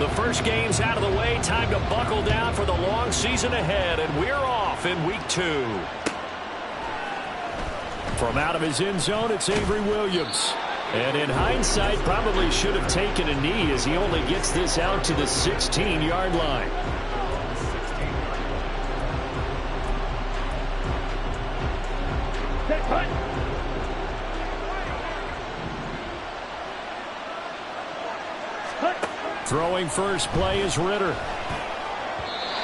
The first game's out of the way. Time to buckle down for the long season ahead, and we're off in week 2. From out of his end zone, it's Avery Williams. And in hindsight, probably should have taken a knee as he only gets this out to the 16-yard line. Throwing first play is Ritter.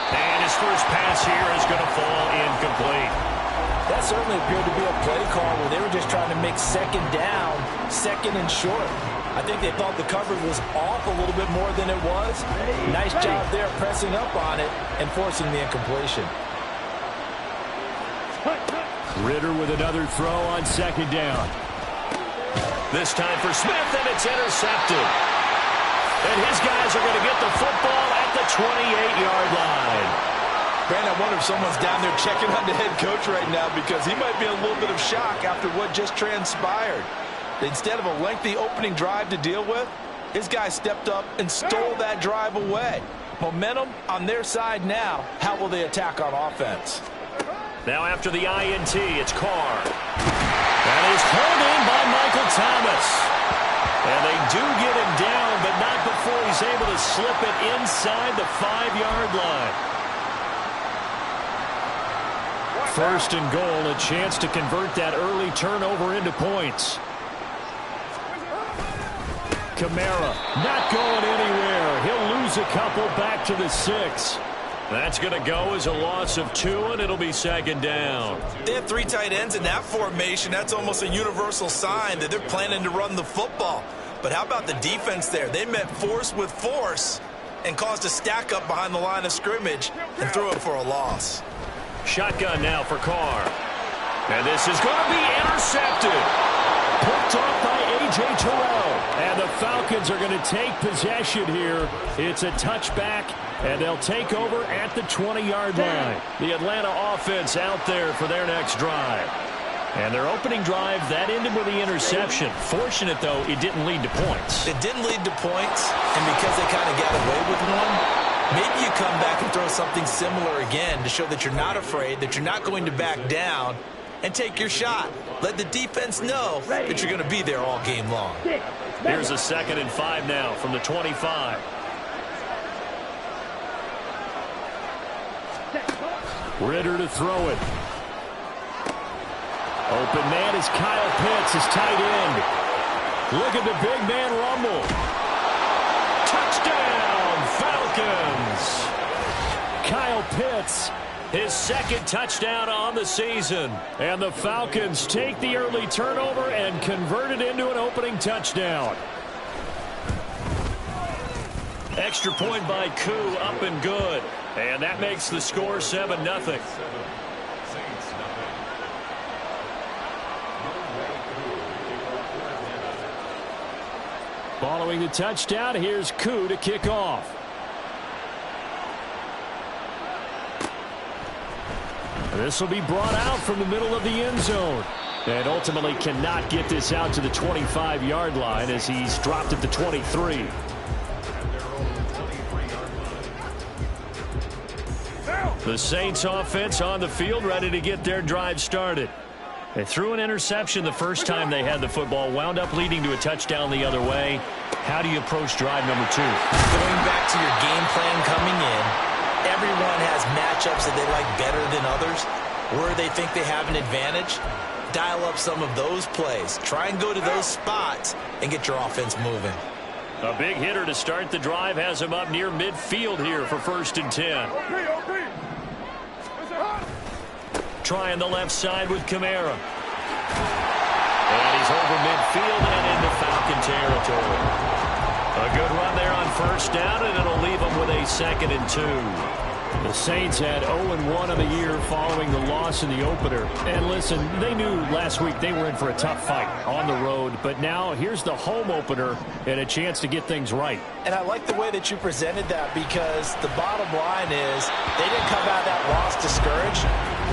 And his first pass here is going to fall incomplete. That certainly appeared to be a play call where they were just trying to make second down, second and short. I think they thought the coverage was off a little bit more than it was. Nice job there pressing up on it and forcing the incompletion. Ritter with another throw on second down. This time for Smith, and it's intercepted. And his guys are going to get the football at the 28-yard line. Brandon, I wonder if someone's down there checking on the head coach right now because he might be in a little bit of shock after what just transpired. Instead of a lengthy opening drive to deal with, his guy stepped up and stole that drive away. Momentum on their side now. How will they attack on offense? Now after the INT, it's Carr. That is pulled in by Michael Thomas. And they do get him down, but not before he's able to slip it inside the 5-yard line. First and goal, a chance to convert that early turnover into points. Kamara not going anywhere. He'll lose a couple back to the 6. That's going to go as a loss of 2, and it'll be second down. They have 3 tight ends in that formation. That's almost a universal sign that they're planning to run the football. But how about the defense there? They met force with force and caused a stack up behind the line of scrimmage and threw it for a loss. Shotgun now for Carr. And this is going to be intercepted. Picked off by A.J. Terrell. And the Falcons are going to take possession here. It's a touchback, and they'll take over at the 20-yard line. The Atlanta offense out there for their next drive. And their opening drive, that ended with the interception. Fortunate, though, it didn't lead to points. It didn't lead to points, and because they kind of got away with one, maybe you come back and throw something similar again to show that you're not afraid, that you're not going to back down, and take your shot. Let the defense know that you're going to be there all game long. Here's a 2nd and 5 now from the 25. Ritter to throw it. Open man is Kyle Pitts, his tight end. Look at the big man rumble. Touchdown, Falcons. Kyle Pitts, his 2nd touchdown on the season. And the Falcons take the early turnover and convert it into an opening touchdown. Extra point by Koo, up and good. And that makes the score 7-0. Following the touchdown, here's Koo to kick off. This will be brought out from the middle of the end zone. And ultimately cannot get this out to the 25-yard line as he's dropped at the 23. The Saints offense on the field, ready to get their drive started. They threw an interception the first time they had the football, wound up leading to a touchdown the other way. How do you approach drive number 2? Going back to your game plan coming in, everyone has matchups that they like better than others. Where they think they have an advantage, dial up some of those plays. Try and go to those spots and get your offense moving. A big hitter to start the drive has him up near midfield here for 1st and 10. Trying the left side with Kamara. And he's over midfield and into Falcon territory. A good run there on 1st down, and it'll leave them with a 2nd and 2. The Saints had 0-1 on the year following the loss in the opener. And listen, they knew last week they were in for a tough fight on the road. But now here's the home opener and a chance to get things right. And I like the way that you presented that because the bottom line is they didn't come out of that loss discouraged.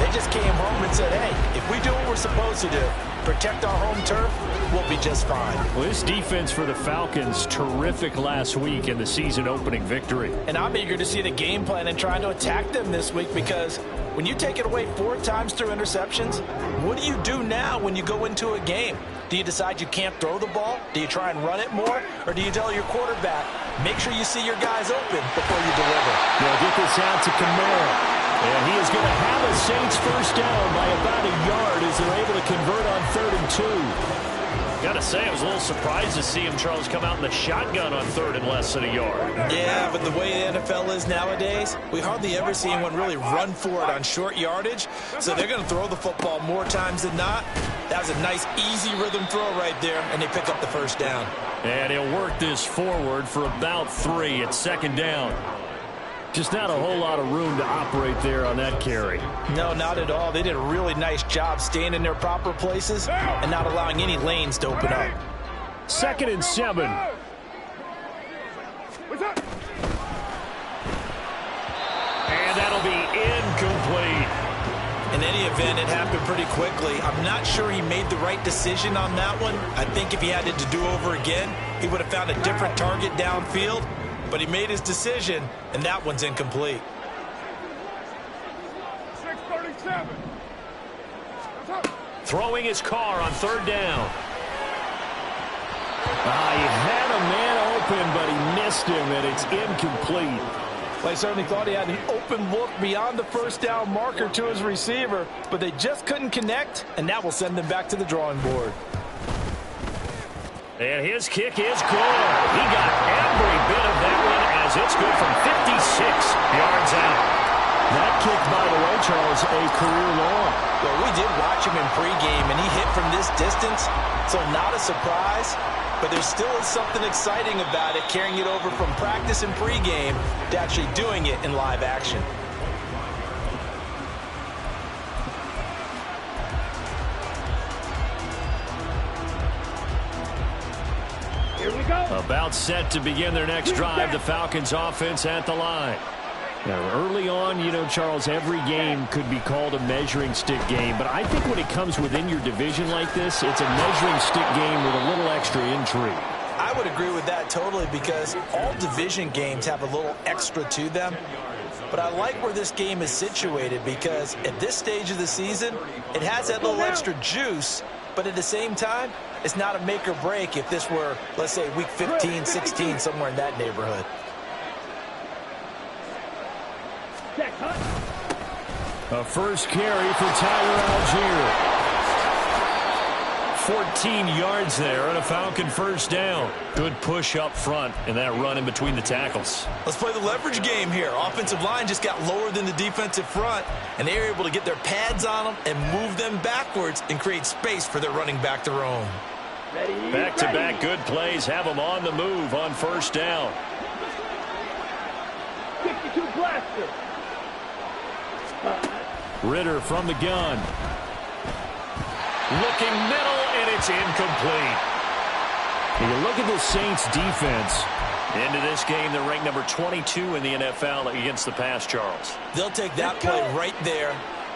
They just came home and said, hey, if we do what we're supposed to do, protect our home turf, we'll be just fine. Well, this defense for the Falcons, terrific last week in the season-opening victory. And I'm eager to see the game plan and trying to attack them this week, because when you take it away 4 times through interceptions, what do you do now when you go into a game? Do you decide you can't throw the ball? Do you try and run it more? Or do you tell your quarterback, make sure you see your guys open before you deliver? They'll get this out to Kamara. And he is going to have a Saints first down by about a yard as they're able to convert on 3rd and 2. Got to say, I was a little surprised to see him, Charles, come out in the shotgun on 3rd and less than a yard. Yeah, but the way the NFL is nowadays, we hardly ever see anyone really run for it on short yardage. So they're going to throw the football more times than not. That was a nice, easy rhythm throw right there, and they pick up the first down. And he'll work this forward for about 3. It's 2nd down. Just not a whole lot of room to operate there on that carry. No, not at all. They did a really nice job staying in their proper places and not allowing any lanes to open up. 2nd and 7. And that'll be incomplete. In any event, it happened pretty quickly. I'm not sure he made the right decision on that one. I think if he had it to do over again, he would have found a different target downfield. But he made his decision, and that one's incomplete. 637. Throwing his car on 3rd down. He had a man open, but he missed him, and it's incomplete. Well, I certainly thought he had an open look beyond the first down marker to his receiver, but they just couldn't connect, and that will send them back to the drawing board. And his kick is good. He got every bit of that one as it's good from 56 yards out. That kick, by the way, Charles, a career long. Well, we did watch him in pregame, and he hit from this distance, so not a surprise. But there still is something exciting about it, carrying it over from practice and pregame to actually doing it in live action. About set to begin their next drive, the Falcons offense at the line. Now, early on, you know, Charles, every game could be called a measuring stick game, but I think when it comes within your division like this, it's a measuring stick game with a little extra intrigue. I would agree with that totally, because all division games have a little extra to them. But I like where this game is situated, because at this stage of the season, it has that little extra juice, but at the same time, it's not a make or break if this were, let's say, week 15, 16, somewhere in that neighborhood. A first carry for Tyler Algier. 14 yards there and a Falcon first down. Good push up front and that run in between the tackles. Let's play the leverage game here. Offensive line just got lower than the defensive front, and they were able to get their pads on them and move them backwards and create space for their running back to roam. Back-to-back good plays have them on the move on first down. 62 blaster. Ritter from the gun. Looking middle, and it's incomplete. When you look at the Saints defense, into this game, they're ranked number 22 in the NFL against the pass, Charles. They'll take that play right there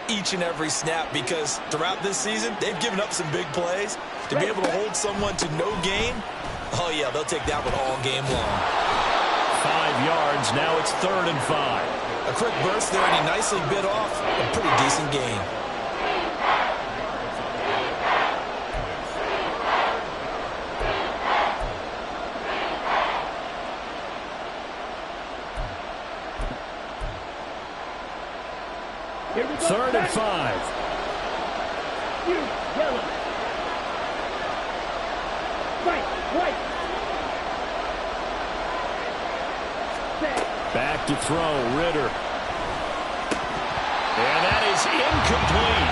each and every snap, because throughout this season, they've given up some big plays. To be able to hold someone to no gain, oh yeah, they'll take that one all game long. 5 yards, now it's 3rd and 5. A quick burst there, and he nicely bit off a pretty decent gain. Third and 5. Yellow. Right. Back to throw, Ritter. And that is incomplete.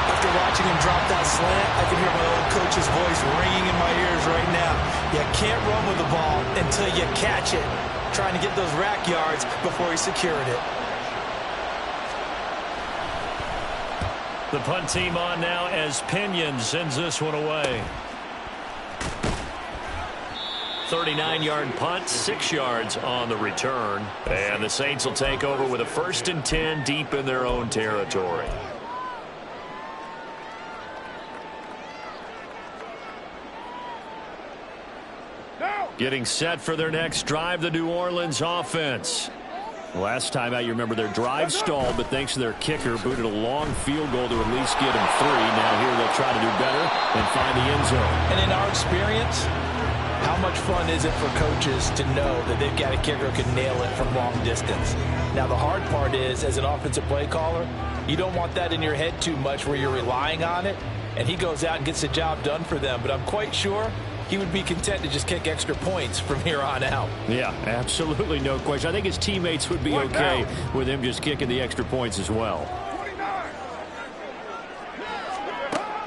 After watching him drop that slant, I can hear my old coach's voice ringing in my ears right now. You can't run with the ball until you catch it. Trying to get those rack yards before he secured it. The punt team on now as Pinion sends this one away. 39-yard punt, 6 yards on the return. And the Saints will take over with a 1st and 10 deep in their own territory. Getting set for their next drive, the New Orleans offense. Last time out, you remember their drive stalled, but thanks to their kicker, booted a long field goal to at least get them 3. Now here they'll try to do better and find the end zone. And in our experience, how much fun is it for coaches to know that they've got a kicker who can nail it from long distance? Now, the hard part is, as an offensive play caller, you don't want that in your head too much where you're relying on it, and he goes out and gets the job done for them. But I'm quite sure he would be content to just kick extra points from here on out. Yeah, absolutely no question. I think his teammates would be okay with him just kicking the extra points as well.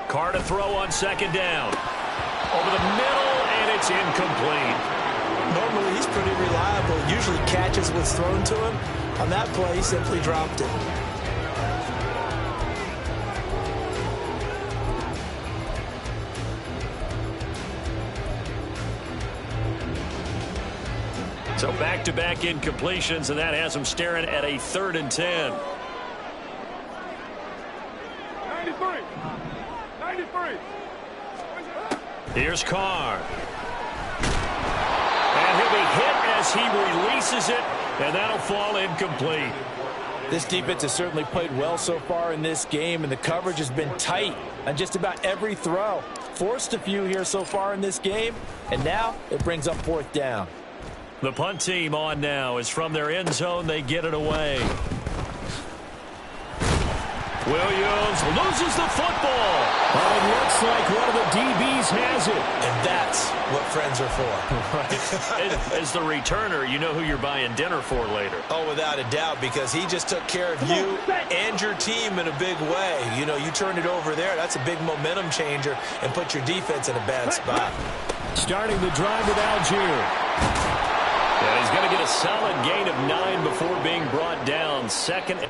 Carr to throw on second down. Over the middle, and it's incomplete. Normally, he's pretty reliable. Usually catches what's thrown to him. On that play, he simply dropped it. So back-to-back incompletions, and that has them staring at a 3rd and 10. 93. Here's Carr. And he'll be hit as he releases it, and that'll fall incomplete. This defense has certainly played well so far in this game, and the coverage has been tight on just about every throw. Forced a few here so far in this game, and now it brings up 4th down. The punt team on now is from their end zone. They get it away. Williams loses the football. Well, it looks like one of the DBs has it. And that's what friends are for. Right. As the returner, you know who you're buying dinner for later. Oh, without a doubt, because he just took care of you and your team in a big way. You know, you turned it over there. That's a big momentum changer and put your defense in a bad spot. Starting the drive with Algier. And he's going to get a solid gain of 9 before being brought down. Second.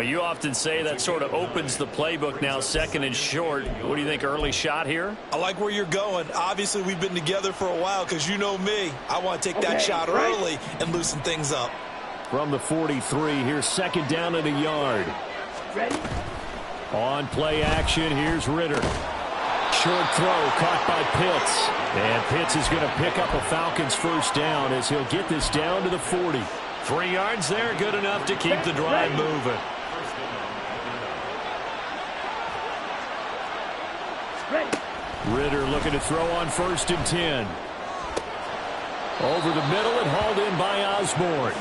You often say that sort of opens the playbook now, 2nd and short. What do you think, early shot here? I like where you're going. Obviously, we've been together for a while because you know me. I want to take that shot early and loosen things up. From the 43, here's 2nd down and a yard. Ready? On play action, here's Ritter. Short throw caught by Pitts. And Pitts is going to pick up a Falcons 1st down as he'll get this down to the 40. 3 yards there, good enough to keep the drive moving. Ritter looking to throw on 1st and 10. Over the middle and hauled in by Osborne.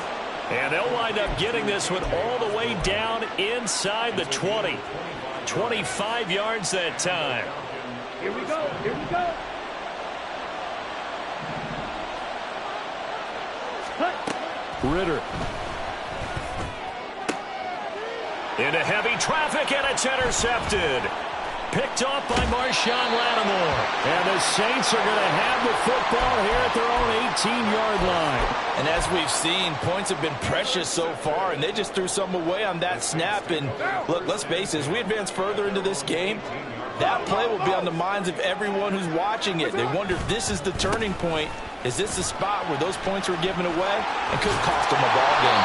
And they'll wind up getting this one all the way down inside the 20. 25 yards that time. Here we go. Ritter. Into heavy traffic, and it's intercepted. Picked off by Marshawn Lattimore. And the Saints are going to have the football here at their own 18-yard line. And as we've seen, points have been precious so far, and they just threw some away on that snap. And look, let's face it, as we advance further into this game, that play will be on the minds of everyone who's watching it. They wonder if this is the turning point. Is this the spot where those points were given away and could cost them a ball game?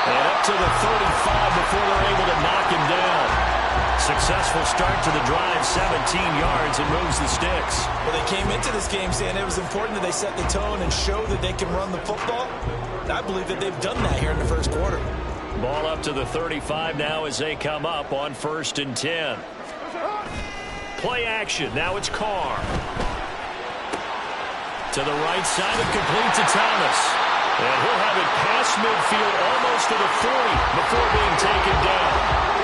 And up to the 35 before they're able to knock him down. Successful start to the drive, 17 yards, and moves the sticks. Well, they came into this game saying it was important that they set the tone and show that they can run the football. And I believe that they've done that here in the 1st quarter. Ball up to the 35 now as they come up on 1st and 10. Play action. Now it's Carr. To the right side and complete to Thomas. And he'll have it past midfield almost to the 40 before being taken down.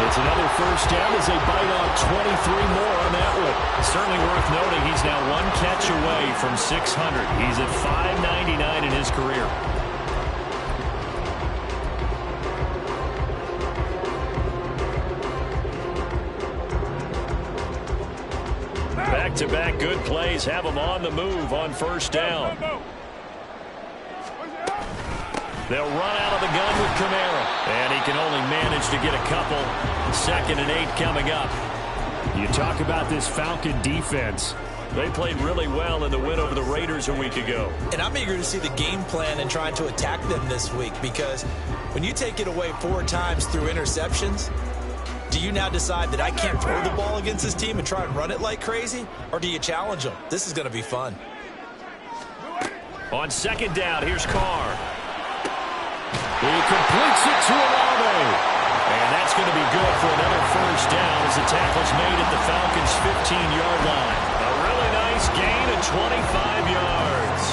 It's another 1st down as they bite off 23 more on that one. Certainly worth noting he's now 1 catch away from 600. He's at 599 in his career. Back-to-back good plays have them on the move on first down. They'll run out of the gun with Kamara. And he can only manage to get a couple. 2nd and 8 coming up. You talk about this Falcon defense. They played really well in the win over the Raiders a week ago. And I'm eager to see the game plan and trying to attack them this week, because when you take it away 4 times through interceptions, do you now decide that I can't throw the ball against this team and try and run it like crazy? Or do you challenge them? This is going to be fun. On 2nd down, here's Carr. He completes it to Olave. And that's going to be good for another first down as the tackle's made at the Falcons' 15-yard line. A really nice gain of 25 yards.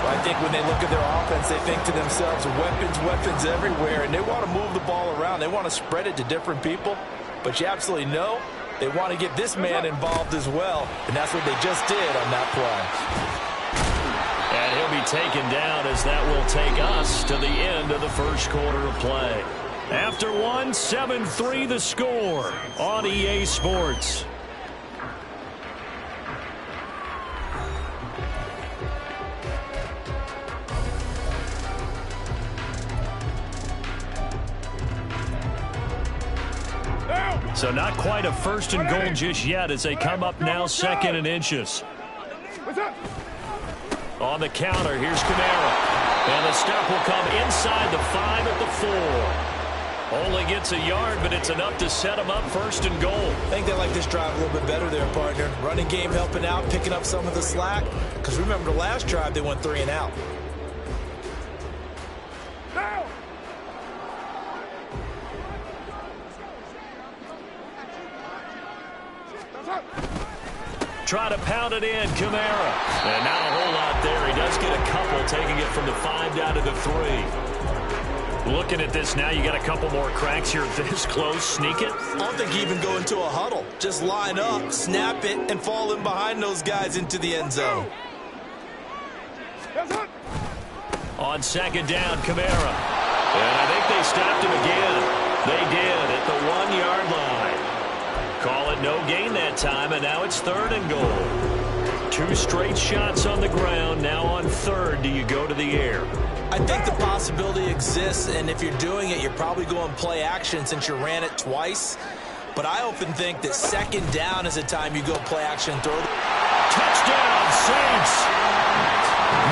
I think when they look at their offense, they think to themselves, weapons everywhere, and they want to move the ball around. They want to spread it to different people, but you absolutely know they want to get this man involved as well, and that's what they just did on that play. And he'll be taken down as that will take us to the end of the first quarter of play. After 1, 7-3 the score on EA Sports. So not quite a 1st and goal just yet as they come up now 2nd and inches. On the counter, here's Kamara. And the stop will come inside the 5 at the 4. Only gets a yard, but it's enough to set him up 1st and goal. I think they like this drive a little bit better there, partner. Running game helping out, picking up some of the slack. Because remember the last drive, they went 3 and out. Try to pound it in, Kamara. And not a whole lot there. He does get a couple, taking it from the 5 down to the 3. Looking at this now, you got a couple more cracks here this close. Sneak it. I don't think you even go into a huddle. Just line up, snap it, and fall in behind those guys into the end zone. On 2nd down, Kamara. And I think they stopped him again. They did at the 1-yard line. Call it no gain that time, and now it's 3rd and goal. 2 straight shots on the ground. Now on 3rd, do you go to the air? I think the possibility exists, and if you're doing it, you're probably going play action since you ran it twice. But I often think that 2nd down is the time you go play action and throw it. Touchdown, Saints!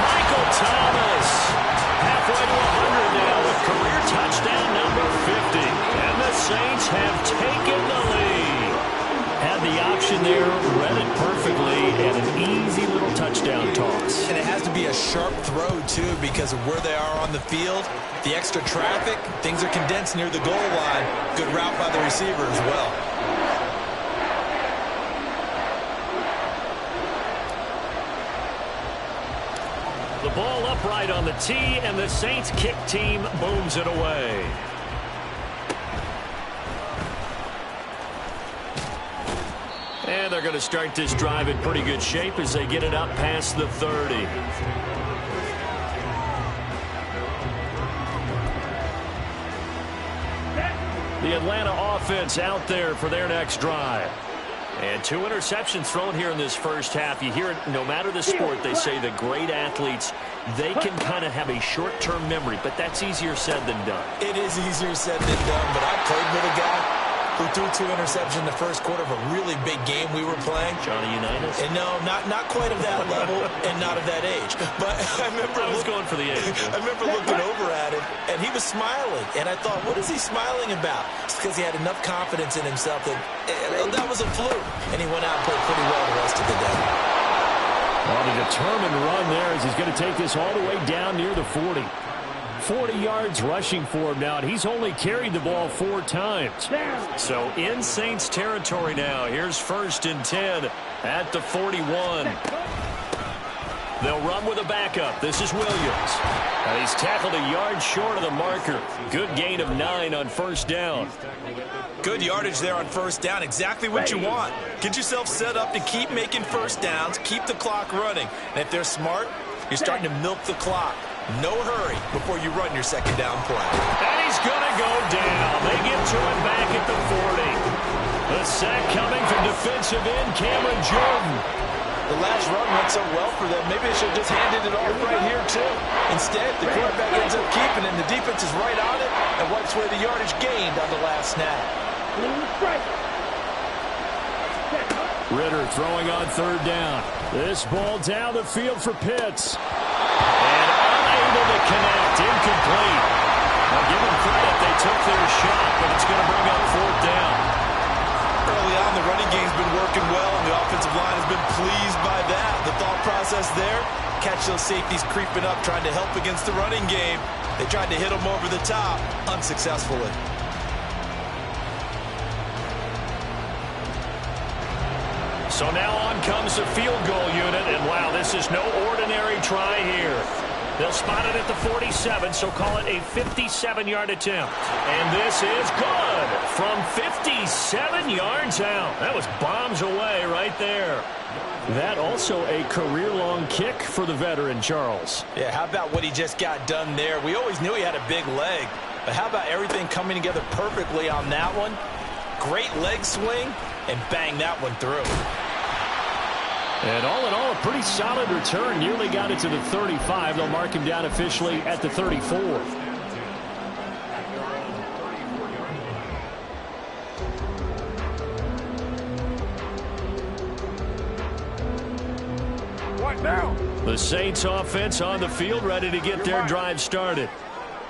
Michael Thomas, halfway to 100 now with career touchdown number 50. And the Saints have taken the lead. Had the option there, read it perfectly, and an easy little touchdown toss. And it has to be a sharp throw, too, because of where they are on the field, the extra traffic, things are condensed near the goal line. Good route by the receiver as well. The ball upright on the tee, and the Saints kick team booms it away. And they're going to start this drive in pretty good shape as they get it up past the 30. The Atlanta offense out there for their next drive. And 2 interceptions thrown here in this first half. You hear it, no matter the sport, they say the great athletes, they can kind of have a short-term memory, but that's easier said than done. It is easier said than done, but I played with a guy who threw 2 interceptions in the first quarter of a really big game we were playing. Johnny Unitas? And no, not quite of that level and not of that age. But I was going for the age. I remember looking over at him, and he was smiling. And I thought, what is he smiling about? It's because he had enough confidence in himself that that was a fluke. And he went out and played pretty well the rest of the day. On a determined run there as he's going to take this all the way down near the 40. 40 yards rushing for him now, and he's only carried the ball 4 times. So in Saints territory now. Here's 1st and 10 at the 41. They'll run with a backup. This is Williams. And he's tackled a yard short of the marker. Good gain of 9 on 1st down. Good yardage there on 1st down. Exactly what you want. Get yourself set up to keep making 1st downs, keep the clock running. And if they're smart, you're starting to milk the clock. No hurry before you run your 2nd down play. And he's going to go down. They get to him back at the 40. The sack coming from defensive end, Cameron Jordan. The last run went so well for them. Maybe they should have just handed it off right here, too. Instead, the quarterback ends up keeping it, and the defense is right on it and wipes away the yardage gained on the last snap. Ritter throwing on third down. This ball down the field for Pitts. And unable to connect. Incomplete. Now give them credit. They took their shot, but it's going to bring up fourth down. Early on, the running game's been working well, and the offensive line has been pleased by that. The thought process there, catch those safeties creeping up, trying to help against the running game. They tried to hit them over the top, unsuccessfully. So now on comes the field goal unit, and wow, this is no ordinary try here. They'll spot it at the 47, so call it a 57-yard attempt. And this is good from 57 yards out. That was bombs away right there. That also a career-long kick for the veteran, Charles. Yeah, how about what he just got done there? We always knew he had a big leg, but how about everything coming together perfectly on that one? Great leg swing, and bang that one through. And all in all, a pretty solid return. Nearly got it to the 35. They'll mark him down officially at the 34. What now? The Saints offense on the field, ready to get their drive started.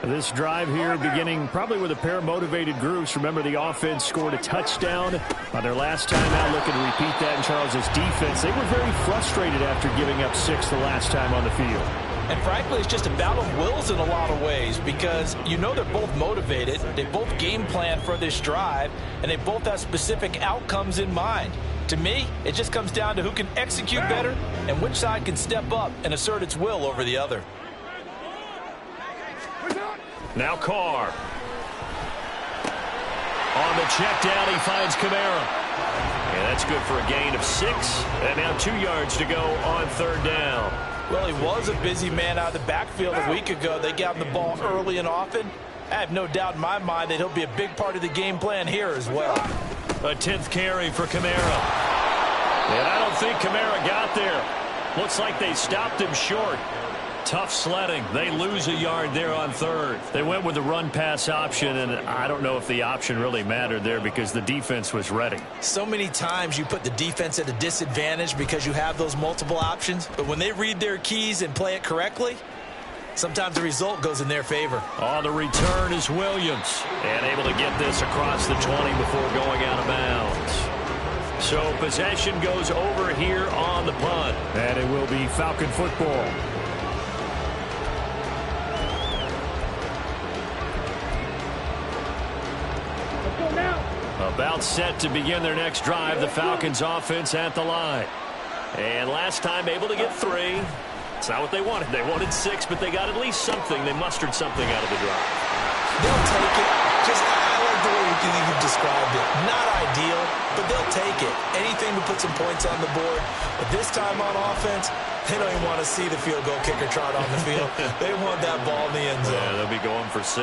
This drive here beginning probably with a pair of motivated groups. Remember, the offense scored a touchdown on their last time out. Looking to repeat that in Charles's defense. They were very frustrated after giving up 6 the last time on the field. And frankly, it's just a battle of wills in a lot of ways, because you know they're both motivated. They both game plan for this drive, and they both have specific outcomes in mind. To me, it just comes down to who can execute better and which side can step up and assert its will over the other. Now Carr. On the check down, he finds Kamara. And that's good for a gain of 6. And now 2 yards to go on third down. Well, he was a busy man out of the backfield a week ago. They got him the ball early and often. I have no doubt in my mind that he'll be a big part of the game plan here as well. A 10th carry for Kamara. And I don't think Kamara got there. Looks like they stopped him short. Tough sledding. They lose a yard there on third. They went with the run-pass option, and I don't know if the option really mattered there because the defense was ready. So many times you put the defense at a disadvantage because you have those multiple options, but when they read their keys and play it correctly, sometimes the result goes in their favor. On the return is Williams, and able to get this across the 20 before going out of bounds. So possession goes over here on the punt, and it will be Falcon football. About set to begin their next drive, the Falcons offense at the line. And last time able to get 3. It's not what they wanted. They wanted 6, but they got at least something. They mustered something out of the drive. They'll take it. Just, I like the way you've described it. Not ideal, but they'll take it. Anything to put some points on the board. But this time on offense, they don't even want to see the field goal kicker trot on the field. They want that ball in the end zone. Yeah, they'll be going for 6.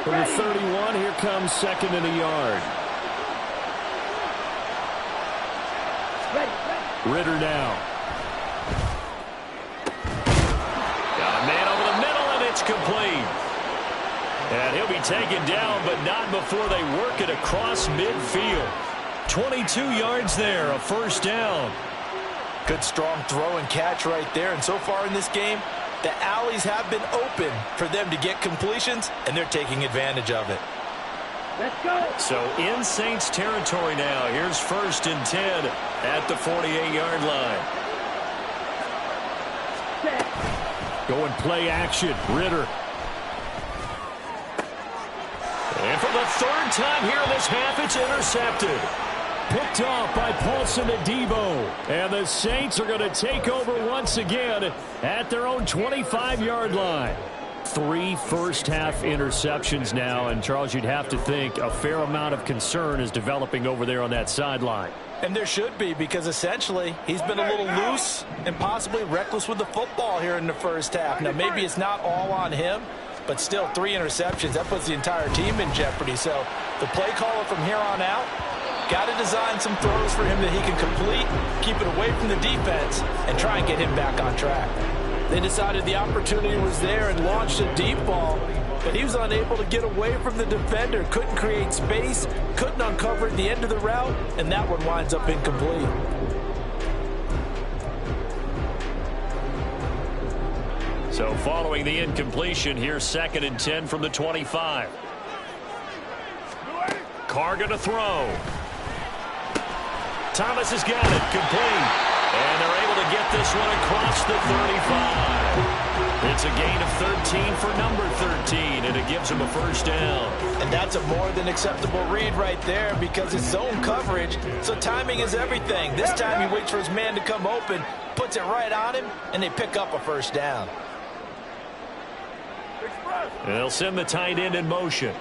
From the 31, here comes second and a yard. Ritter now. Got a man over the middle, and it's complete. And he'll be taken down, but not before they work it across midfield. 22 yards there, a first down. Good strong throw and catch right there. And so far in this game, the alleys have been open for them to get completions, and they're taking advantage of it. Let's go. So in Saints territory now. Here's 1st and 10 at the 48-yard line. Going play action. Ritter. And for the 3rd time here in this half, it's intercepted. Picked off by Paulson Adebo. And the Saints are going to take over once again at their own 25-yard line. 3 first-half interceptions now. And, Charles, you'd have to think a fair amount of concern is developing over there on that sideline. And there should be, because essentially he's been a little loose and possibly reckless with the football here in the first half. Now, maybe it's not all on him, but still 3 interceptions. That puts the entire team in jeopardy. So the play caller from here on out got to design some throws for him that he can complete, keep it away from the defense, and try and get him back on track. They decided the opportunity was there and launched a deep ball, but he was unable to get away from the defender, couldn't create space, couldn't uncover at the end of the route, and that one winds up incomplete. So following the incompletion, here's 2nd and 10 from the 25. Carr going to throw. Thomas has got it, complete. And they're able to get this one across the 35. It's a gain of 13 for number 13, and it gives him a first down. And that's a more than acceptable read right there because it's zone coverage, so timing is everything. This time he waits for his man to come open, puts it right on him, and they pick up a first down. And they'll send the tight end in motion.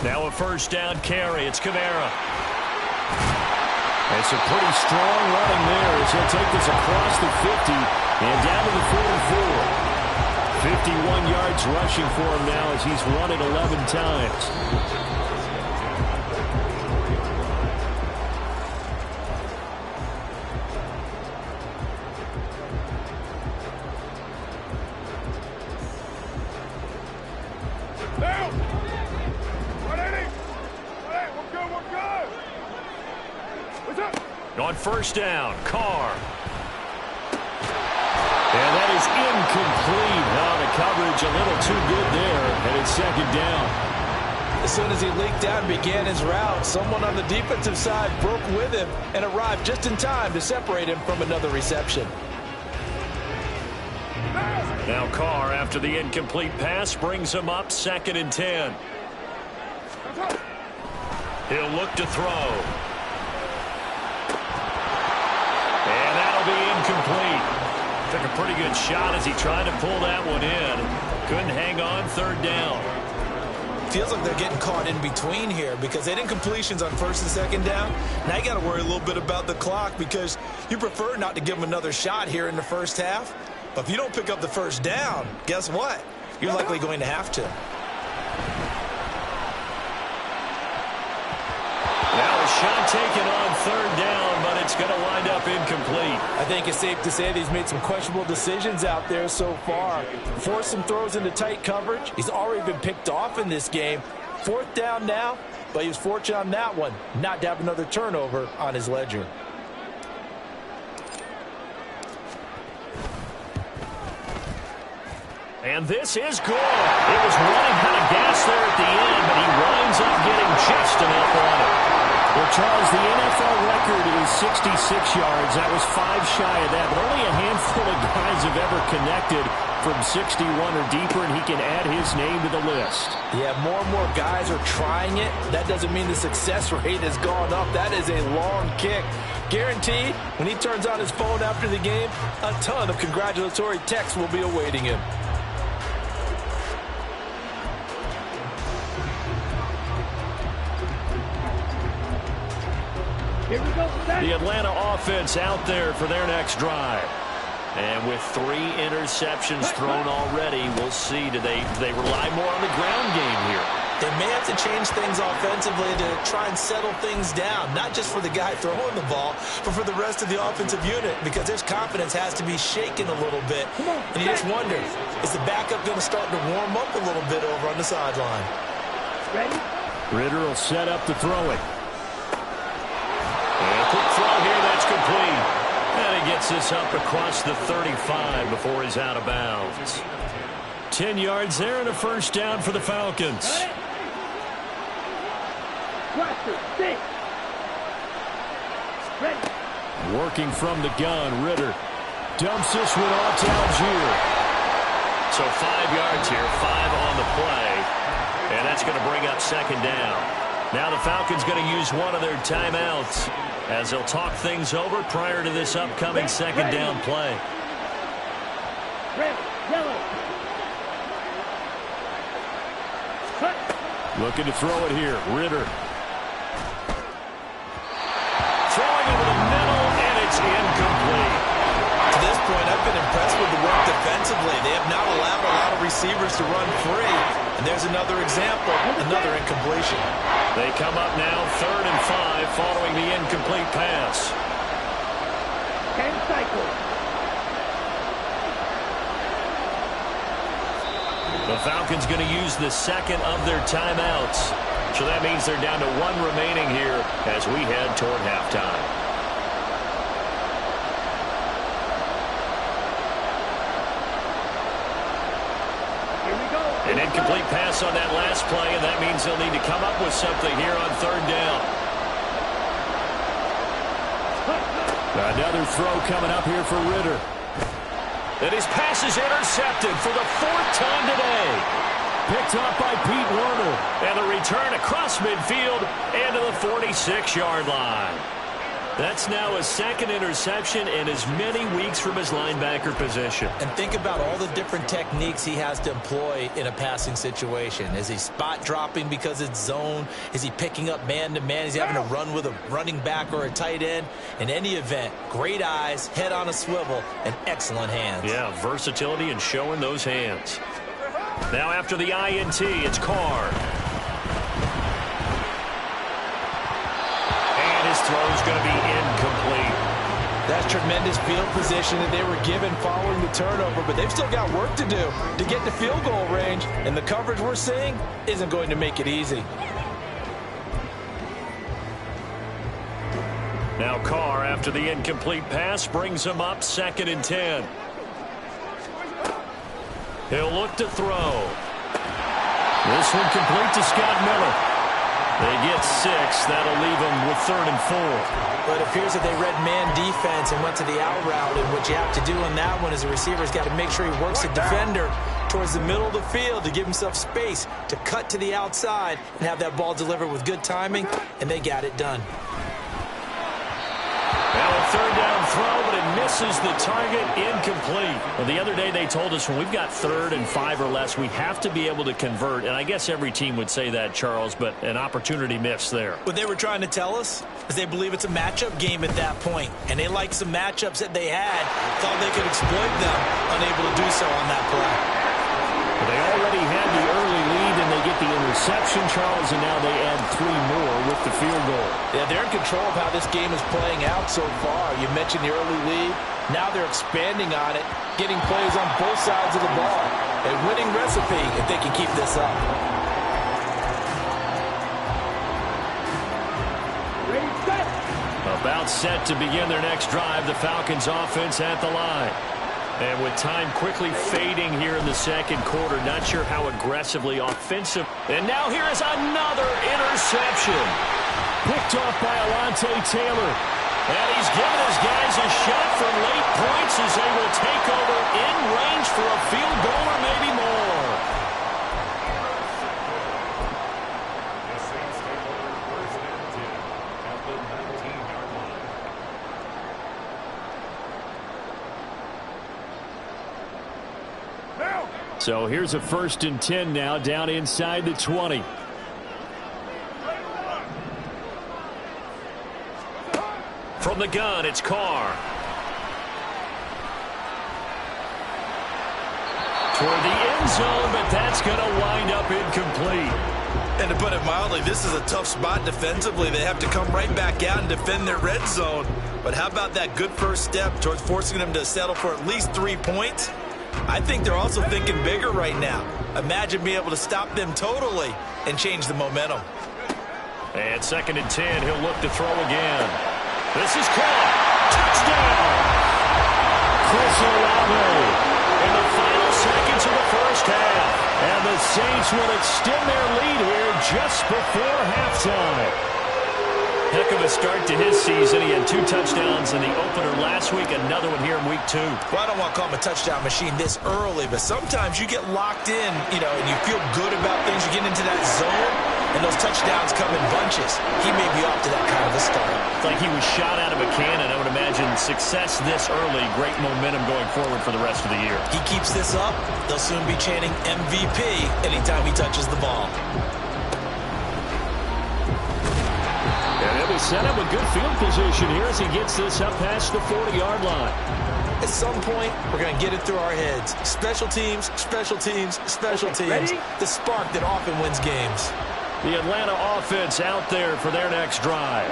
Now a first down carry. It's Kamara. It's a pretty strong running there as he'll take this across the 50 and down to the 44. 51 yards rushing for him now as he's run it 11 times. On first down, Carr. And that is incomplete. The coverage a little too good there, and it's 2nd down. As soon as he leaked out and began his route, someone on the defensive side broke with him and arrived just in time to separate him from another reception. Now Carr, after the incomplete pass, brings him up 2nd and 10. He'll look to throw. And that'll be incomplete. Took a pretty good shot as he tried to pull that one in. Couldn't hang on, 3rd down. Feels like they're getting caught in between here because they didn't completions on 1st and 2nd down. Now you got to worry a little bit about the clock because you prefer not to give them another shot here in the first half. But if you don't pick up the first down, guess what? You're likely going to have to. Now a shot taken on 3rd down, but it's going to wind up incomplete. I think it's safe to say that he's made some questionable decisions out there so far. Forced some throws into tight coverage. He's already been picked off in this game. 4th down now, but he was fortunate on that one not to have another turnover on his ledger. And this is good. It was running out of gas there at the end, but he winds up getting just enough on it. Well, Charles, the NFL record is 66 yards. That was 5 shy of that, but only a handful of guys have ever connected from 61 or deeper, and he can add his name to the list. Yeah, more and more guys are trying it. That doesn't mean the success rate has gone up. That is a long kick. Guaranteed, when he turns on his phone after the game, a ton of congratulatory texts will be awaiting him. The Atlanta offense out there for their next drive. And with 3 interceptions thrown already, we'll see. Do they rely more on the ground game here? They may have to change things offensively to try and settle things down, not just for the guy throwing the ball, but for the rest of the offensive unit, because his confidence has to be shaken a little bit. And you just wonder, is the backup going to start to warm up a little bit over on the sideline? Ritter will set up to throw it. And a quick throw here, that's complete. And he gets this up across the 35 before he's out of bounds. 10 yards there and a first down for the Falcons. Working from the gun, Ritter dumps this one off to Algier. So 5 yards here, 5 on the play. And that's going to bring up 2nd down. Now the Falcons going to use one of their timeouts as they'll talk things over prior to this upcoming 2nd down play. Looking to throw it here, Ritter. Throwing over the middle, and it's incomplete. To this point, I've been impressed with the work defensively. They have not allowed a lot of receivers to run free. And there's another example, another incompletion. They come up now 3rd and 5 following the incomplete pass. 10 cycles. The Falcons going to use the second of their timeouts. So that means they're down to 1 remaining here as we head toward halftime. Here we go. An incomplete pass on that last play, and that means they'll need to come up with something here on 3rd down. Another throw coming up here for Ritter. And his pass is intercepted for the 4th time today. Picked up by Pete Werner. And the return across midfield and to the 46-yard line. That's now his 2nd interception in as many weeks from his linebacker position. And think about all the different techniques he has to employ in a passing situation. Is he spot dropping because it's zone? Is he picking up man-to-man? Is he having to run with a running back or a tight end? In any event, great eyes, head on a swivel, and excellent hands. Yeah, versatility and showing those hands. Now after the INT, it's Carr. And his throw's going to be incomplete. That's tremendous field position that they were given following the turnover, but they've still got work to do to get to field goal range, and the coverage we're seeing isn't going to make it easy. Now Carr, after the incomplete pass, brings him up 2nd and 10. He'll look to throw. This one complete to Scott Miller. They get 6. That'll leave them with 3rd and 4. But it appears that they read man defense and went to the out route. And what you have to do on that one is the receiver's got to make sure he works the defender towards the middle of the field to give himself space to cut to the outside and have that ball delivered with good timing, and they got it done. Now a 3rd down throw, but it misses the target, incomplete. Well, the other day they told us when we've got 3rd and 5 or less, we have to be able to convert. And I guess every team would say that, Charles, but an opportunity missed there. What they were trying to tell us is they believe it's a matchup game at that point, and they liked some matchups that they had, thought they could exploit them, unable to do so on that play. They already had the early lead, and they get the interception, Charles, and now they add 3 more with the field goal. Yeah, they're in control of how this game is playing out so far. You mentioned the early lead. Now they're expanding on it, getting plays on both sides of the ball. A winning recipe if they can keep this up. Ready, set. About set to begin their next drive, the Falcons offense at the line. And with time quickly fading here in the 2nd quarter, not sure how aggressively offensive. And now here is another interception. Picked off by Alontae Taylor. And he's given his guys a shot for late points as they will take over in range for a field goal or maybe more. So here's a 1st and 10 now, down inside the 20. From the gun, it's Carr. Toward the end zone, but that's going to wind up incomplete. And to put it mildly, this is a tough spot defensively. They have to come right back out and defend their red zone. But how about that good first step towards forcing them to settle for at least 3 points? I think they're also thinking bigger right now. Imagine being able to stop them totally and change the momentum. And 2nd and 10, he'll look to throw again. This is caught. Touchdown! Chris Olave In the final seconds of the first half. and the Saints will extend their lead here just before halftime. Heck of a start to his season. He had 2 touchdowns in the opener last week, another one here in week 2. Well, I don't want to call him a touchdown machine this early, but sometimes you get locked in, and you feel good about things. You get into that zone, and those touchdowns come in bunches. He may be off to that kind of a start. It's like he was shot out of a cannon. I would imagine success this early, great momentum going forward for the rest of the year. He keeps this up, they'll soon be chanting MVP anytime he touches the ball. And he'll be set up with good field position here as he gets this up past the 40-yard line. At some point, we're going to get it through our heads. Special teams, special teams, special teams. Ready? The spark that often wins games. The Atlanta offense out there for their next drive.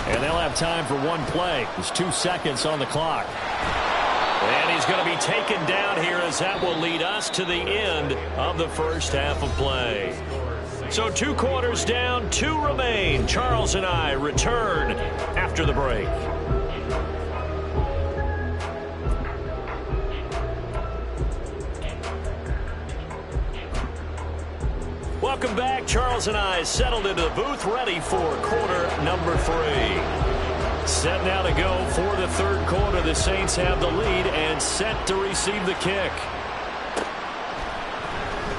And they'll have time for one play. There's 2 seconds on the clock. And he's going to be taken down here as that will lead us to the end of the first half of play. So 2 quarters down, 2 remain. Charles and I return after the break. Welcome back. Charles and I settled into the booth, ready for quarter number 3. Set now to go for the third quarter. The Saints have the lead and set to receive the kick.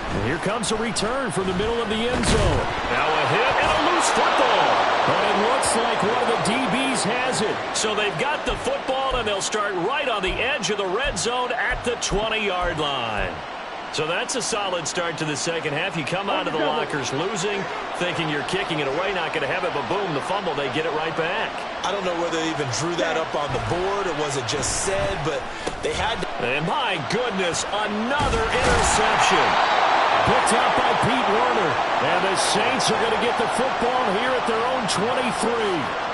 And here comes a return from the middle of the end zone. Now a hit and a loose football. But it looks like one of the DBs has it. So they've got the football, and they'll start right on the edge of the red zone at the 20-yard line. So that's a solid start to the second half. You come out of the lockers losing, thinking you're kicking it away, not going to have it, but boom, the fumble, they get it right back. I don't know whether they even drew that up on the board or was it just said, but they had to. And my goodness, another interception. Picked out by Pete Werner. And the Saints are going to get the football here at their own 23.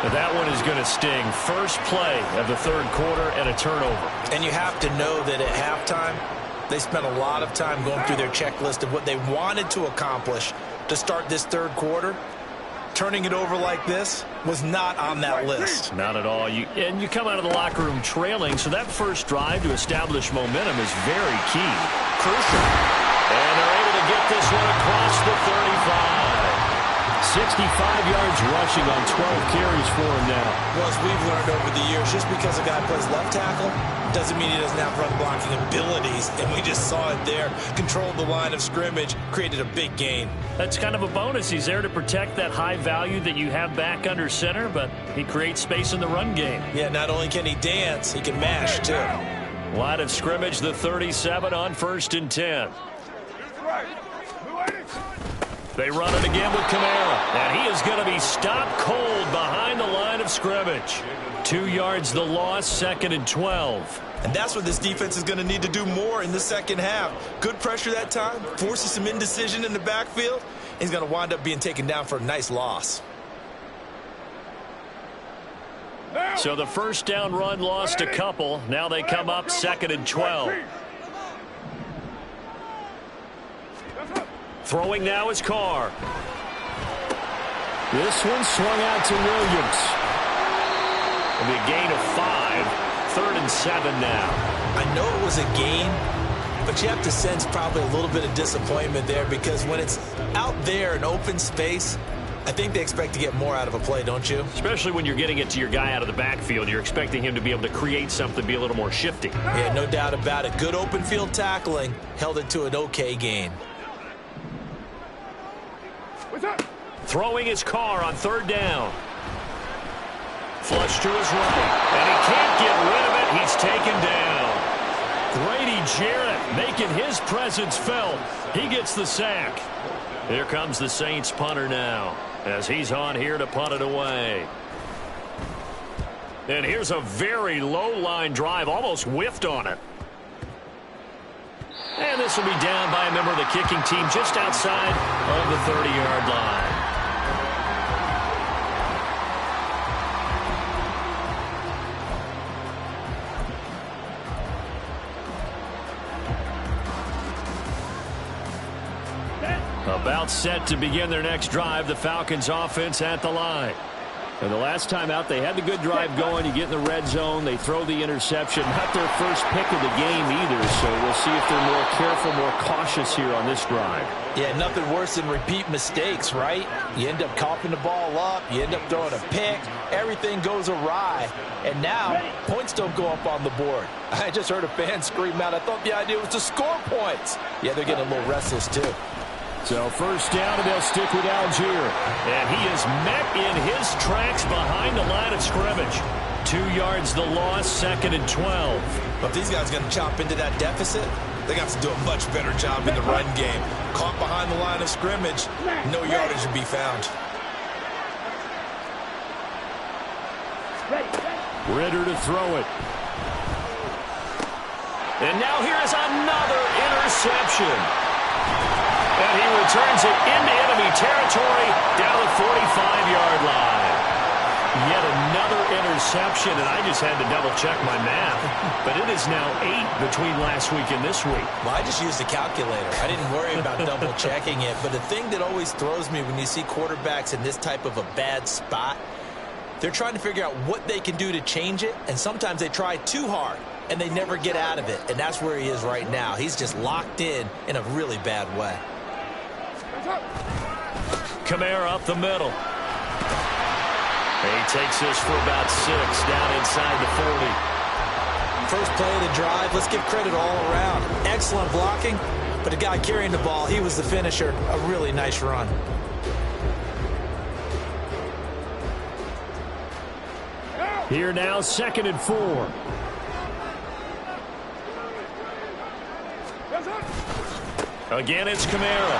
And that one is going to sting. First play of the third quarter and a turnover. And you have to know that at halftime, they spent a lot of time going through their checklist of what they wanted to accomplish to start this third quarter. Turning it over like this was not on that list. Not at all. And you come out of the locker room trailing, so that first drive to establish momentum is very key. Crucial. And they're able to get this one across the 35. 65 yards rushing on 12 carries for him now. Well, as we've learned over the years, just because a guy plays left tackle doesn't mean he doesn't have run blocking abilities. And we just saw it there. Controlled the line of scrimmage, created a big gain. That's kind of a bonus. He's there to protect that high value that you have back under center, but he creates space in the run game. Yeah, not only can he dance, he can mash too. Line of scrimmage, the 37 on 1st and 10. They run it again with Kamara, and he is going to be stopped cold behind the line of scrimmage. 2 yards the loss, 2nd and 12. And that's what this defense is going to need to do more in the second half. Good pressure that time, forces some indecision in the backfield. He's going to wind up being taken down for a nice loss. So the first down run lost a couple. Now they come up 2nd and 12. Throwing now is Carr. This one swung out to Williams. It'll be a gain of 5. 3rd and 7 now. I know it was a gain, but you have to sense probably a little bit of disappointment there because when it's out there in open space, I think they expect to get more out of a play, don't you? Especially when you're getting it to your guy out of the backfield. You're expecting him to be able to create something, be a little more shifty. Yeah, no doubt about it. Good open field tackling, held it to an okay gain. Throwing his Carr on 3rd down. Flush to his right. And he can't get rid of it. He's taken down. Grady Jarrett making his presence felt. He gets the sack. Here comes the Saints punter now as he's on here to punt it away. And here's a very low line drive, almost whiffed on it. And this will be down by a member of the kicking team just outside of the 30-yard line. About set to begin their next drive, the Falcons offense at the line. And the last time out, they had the good drive going. You get in the red zone, they throw the interception. Not their first pick of the game either, so we'll see if they're more careful, more cautious here on this drive. Yeah, nothing worse than repeat mistakes, right? You end up coughing the ball up, you end up throwing a pick, everything goes awry, and now points don't go up on the board. I just heard a fan scream out, I thought the idea was to score points. Yeah, they're getting a little restless too. So first down, and they'll stick with Algier. And he is met in his tracks behind the line of scrimmage. 2 yards the loss, 2nd and 12. But if these guys are going to chop into that deficit, they got to do a much better job in the run game. Caught behind the line of scrimmage, no yardage to be found. Ritter to throw it. And now here is another interception. And he returns it into enemy territory down the 45-yard line. Yet another interception, and I just had to double-check my math. But it is now 8 between last week and this week. Well, I just used a calculator. I didn't worry about double-checking it. But the thing that always throws me when you see quarterbacks in this type of a bad spot, they're trying to figure out what they can do to change it, and sometimes they try too hard, and they never get out of it. And that's where he is right now. He's just locked in a really bad way. Kamara up the middle. He takes this for about 6 down inside the 40. First play of the drive, let's give credit all around. Excellent blocking, but the guy carrying the ball, he was the finisher. A really nice run. Here now, 2nd and 4. Again, it's Kamara.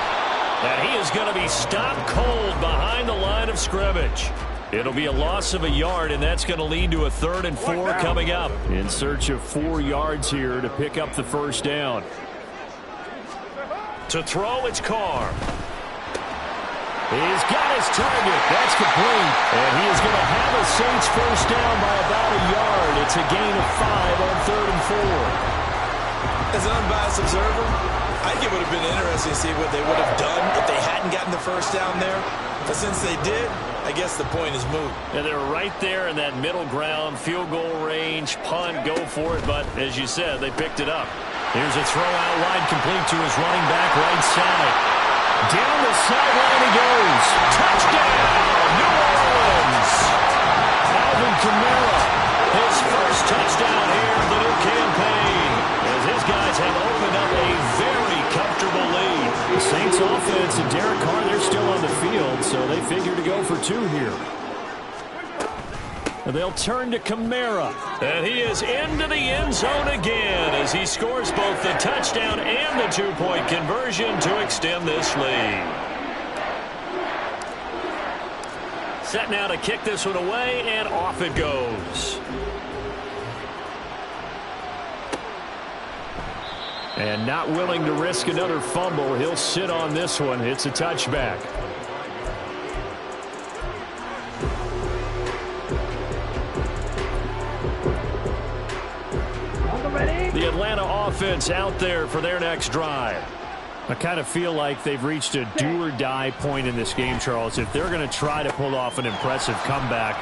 And he is going to be stopped cold behind the line of scrimmage. It'll be a loss of a yard, and that's going to lead to a 3rd and 4 coming up. In search of 4 yards here to pick up the first down. To throw, it's Carr. He's got his target. That's complete. And he is going to have a Saints first down by about a yard. It's a gain of 5 on 3rd and 4. As an unbiased observer, I think it would have been interesting to see what they would have done if they hadn't gotten the first down there. But since they did, I guess the point is moot. And they're right there in that middle ground, field goal range, punt, go for it. But as you said, they picked it up. Here's a throw out wide, complete to his running back right side. Down the sideline he goes. Touchdown, New Orleans. Alvin Kamara, his first touchdown here of the new campaign, as his guys have opened up a very comfortable lead. The Saints offense and Derek Carr, they're still on the field, so they figure to go for 2 here. And they'll turn to Kamara. And he is into the end zone again as he scores both the touchdown and the 2-point conversion to extend this lead. Set now to kick this one away, and off it goes. And not willing to risk another fumble, he'll sit on this one. It's a touchback. The Atlanta offense out there for their next drive. I kind of feel like they've reached a do-or-die point in this game, Charles. If they're going to try to pull off an impressive comeback,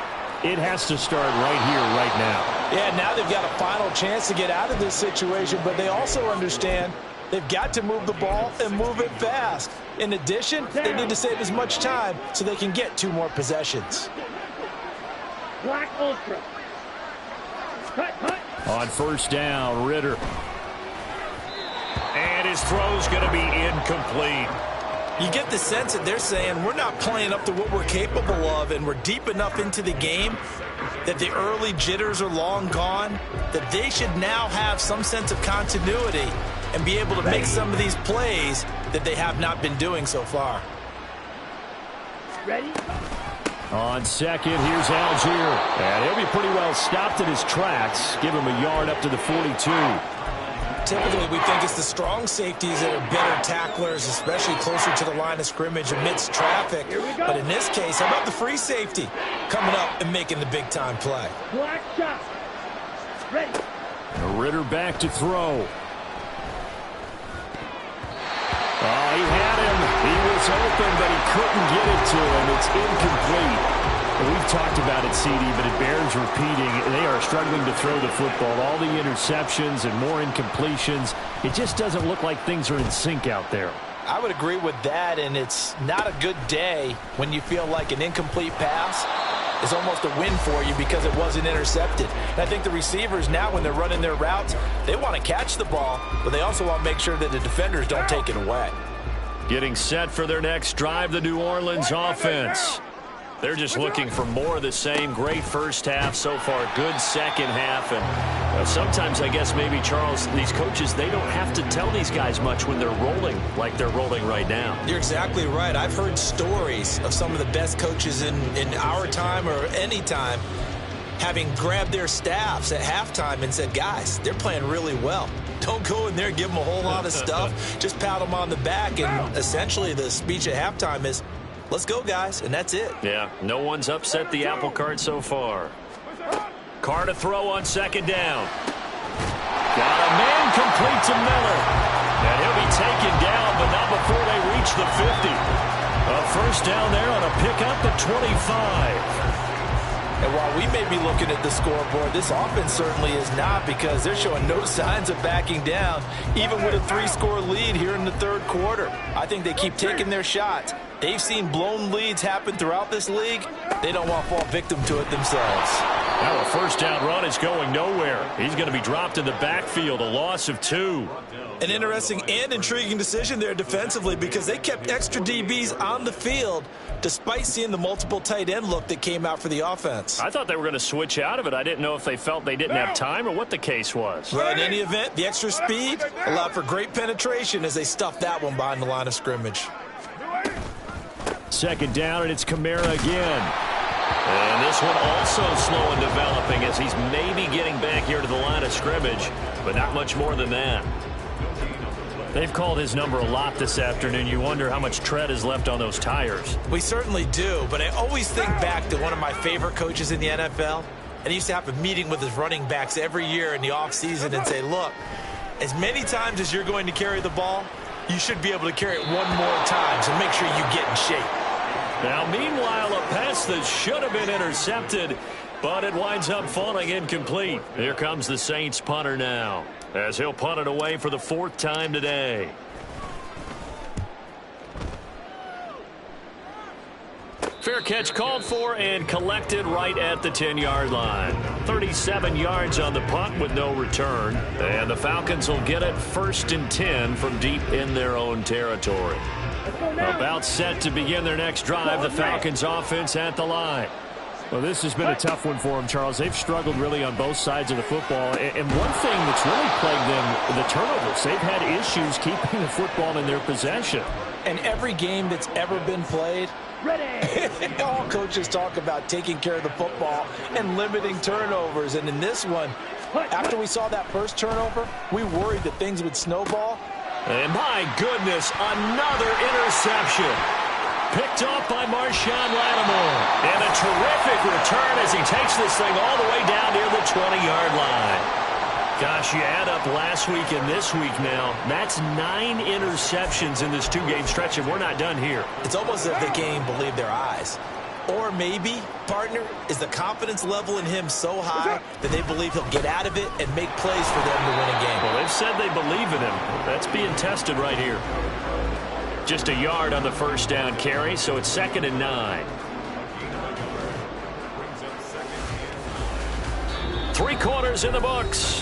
it has to start right here, right now. Yeah, now they've got a final chance to get out of this situation, but they also understand they've got to move the ball and move it fast. In addition, they need to save as much time so they can get 2 more possessions. Black Ultra. Cut, cut. On first down, Ritter. And his throw's going to be incomplete. You get the sense that they're saying we're not playing up to what we're capable of, and we're deep enough into the game that the early jitters are long gone, that they should now have some sense of continuity and be able to make some of these plays that they have not been doing so far. Ready? On second, here's Algier. And he'll be pretty well stopped in his tracks. Give him a yard up to the 42. Typically, we think it's the strong safeties that are better tacklers, especially closer to the line of scrimmage amidst traffic. But in this case, how about the free safety coming up and making the big-time play? Black shot. Ready. Ritter back to throw. Oh, he had him. He was open, but he couldn't get it to him. It's incomplete. We've talked about it, CD, but it bears repeating. They are struggling to throw the football. All the interceptions and more incompletions. It just doesn't look like things are in sync out there. I would agree with that, and it's not a good day when you feel like an incomplete pass is almost a win for you because it wasn't intercepted. And I think the receivers now, when they're running their routes, they want to catch the ball, but they also want to make sure that the defenders don't take it away. Getting set for their next drive, the New Orleans offense. They're just looking for more of the same. Great first half so far, good second half. And sometimes, I guess, maybe, Charles, these coaches, they don't have to tell these guys much when they're rolling like they're rolling right now. You're exactly right. I've heard stories of some of the best coaches in our time or any time having grabbed their staffs at halftime and said, guys, they're playing really well. Don't go in there and give them a whole lot of stuff. Just pat them on the back, and essentially the speech at halftime is, let's go, guys, and that's it. Yeah, no one's upset the apple cart so far. Carr to throw on second down. Got a man complete to Miller. And he'll be taken down, but not before they reach the 50. A first down there on a pickup at 25. And while we may be looking at the scoreboard, this offense certainly is not, because they're showing no signs of backing down, even with a 3-score lead here in the third quarter. I think they keep taking their shots. They've seen blown leads happen throughout this league. They don't want to fall victim to it themselves. Now a first down run is going nowhere. He's going to be dropped in the backfield, a loss of 2. An interesting and intriguing decision there defensively, because they kept extra DBs on the field despite seeing the multiple tight end look that came out for the offense. I thought they were going to switch out of it. I didn't know if they felt they didn't have time or what the case was. Well, in any event, the extra speed allowed for great penetration as they stuffed that one behind the line of scrimmage. Second down, and it's Kamara again. And this one also slow in developing as he's maybe getting back here to the line of scrimmage, but not much more than that. They've called his number a lot this afternoon. You wonder how much tread is left on those tires. We certainly do, but I always think back to one of my favorite coaches in the NFL, and he used to have a meeting with his running backs every year in the offseason and say, look, as many times as you're going to carry the ball, you should be able to carry it one more time, so make sure you get in shape. Now, meanwhile, a pass that should have been intercepted, but it winds up falling incomplete. Here comes the Saints punter now, as he'll punt it away for the 4th time today. Fair catch called for and collected right at the 10-yard line. 37 yards on the punt with no return. And the Falcons will get it 1st and 10 from deep in their own territory. About set to begin their next drive, the Falcons offense at the line. Well, this has been a tough one for them, Charles. They've struggled really on both sides of the football. And one thing that's really plagued them, the turnovers. They've had issues keeping the football in their possession. And every game that's ever been played, all coaches talk about taking care of the football and limiting turnovers. And in this one, after we saw that first turnover, we worried that things would snowball. And my goodness, another interception. Picked off by Marshawn Lattimore. And a terrific return as he takes this thing all the way down near the 20-yard line. Gosh, you add up last week and this week now, that's 9 interceptions in this 2-game stretch, and we're not done here. It's almost as if they can't even believe their eyes. Or maybe, partner, is the confidence level in him so high that they believe he'll get out of it and make plays for them to win a game. Well, they've said they believe in him. That's being tested right here. Just a yard on the first down carry, so it's 2nd and 9. 3 quarters in the books.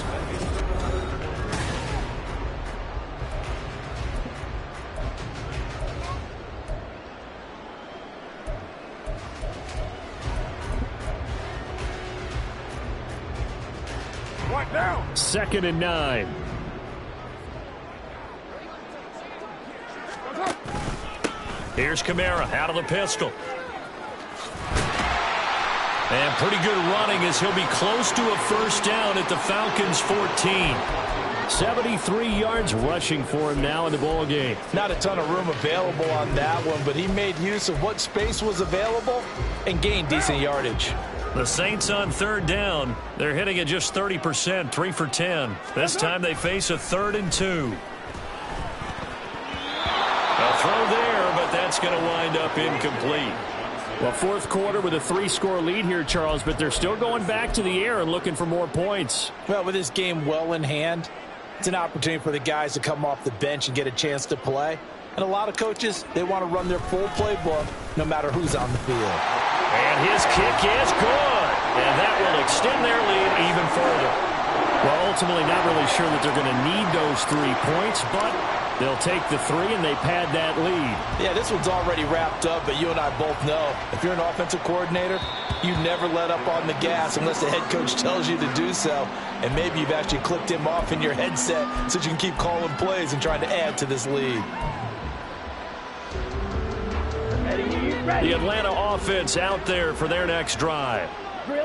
What now? 2nd and 9. Here's Kamara out of the pistol. And pretty good running as he'll be close to a first down at the Falcons' 14. 73 yards rushing for him now in the ball game. Not a ton of room available on that one, but he made use of what space was available and gained decent yardage. The Saints on 3rd down. They're hitting at just 30%, 3 for 10. This time they face a 3rd and 2. A throw there, but that's going to wind up incomplete. Well, 4th quarter with a 3-score lead here, Charles, but they're still going back to the air and looking for more points. Well, with this game well in hand, it's an opportunity for the guys to come off the bench and get a chance to play. And a lot of coaches, they want to run their full playbook no matter who's on the field. And his kick is good. And that will extend their lead even further. Well, ultimately not really sure that they're going to need those 3 points, but they'll take the 3 and they pad that lead. Yeah, this one's already wrapped up, but you and I both know if you're an offensive coordinator, you never let up on the gas unless the head coach tells you to do so. And maybe you've actually clicked him off in your headset so you can keep calling plays and trying to add to this lead. The Atlanta offense out there for their next drive.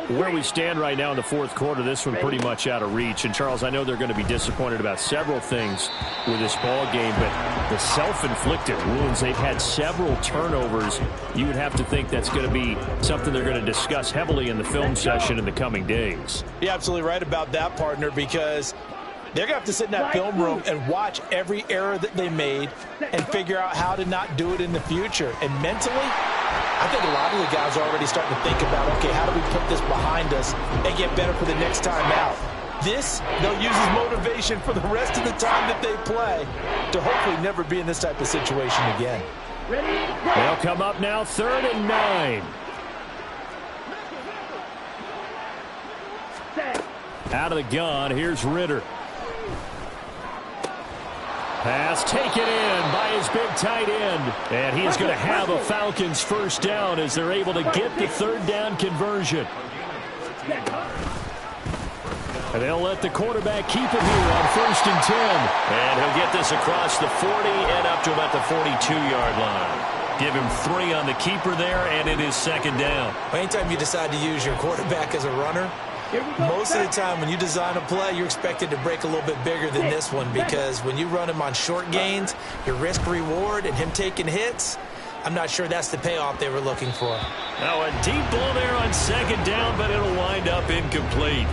Where we stand right now in the fourth quarter, this one pretty much out of reach. And, Charles, I know they're going to be disappointed about several things with this ball game, but the self-inflicted wounds, they've had several turnovers. You would have to think that's going to be something they're going to discuss heavily in the film session in the coming days. You're absolutely right about that, partner, because they're going to have to sit in that film room and watch every error that they made and figure out how to not do it in the future. And mentally, I think a lot of the guys are already starting to think about, okay, how do we put this behind us and get better for the next time out? This, they'll use as motivation for the rest of the time that they play to hopefully never be in this type of situation again. They'll come up now, 3rd and 9. Out of the gun, here's Ritter. Pass taken in by his big tight end. And he is going to have a Falcons first down as they're able to get the 3rd down conversion. And they'll let the quarterback keep it here on 1st and 10. And he'll get this across the 40 and up to about the 42-yard line. Give him 3 on the keeper there, and it is 2nd down. Anytime you decide to use your quarterback as a runner, most of the time when you design a play, you're expected to break a little bit bigger than this one, because when you run him on short gains, your risk-reward and him taking hits, I'm not sure that's the payoff they were looking for. Now a deep ball there on 2nd down, but it'll wind up incomplete.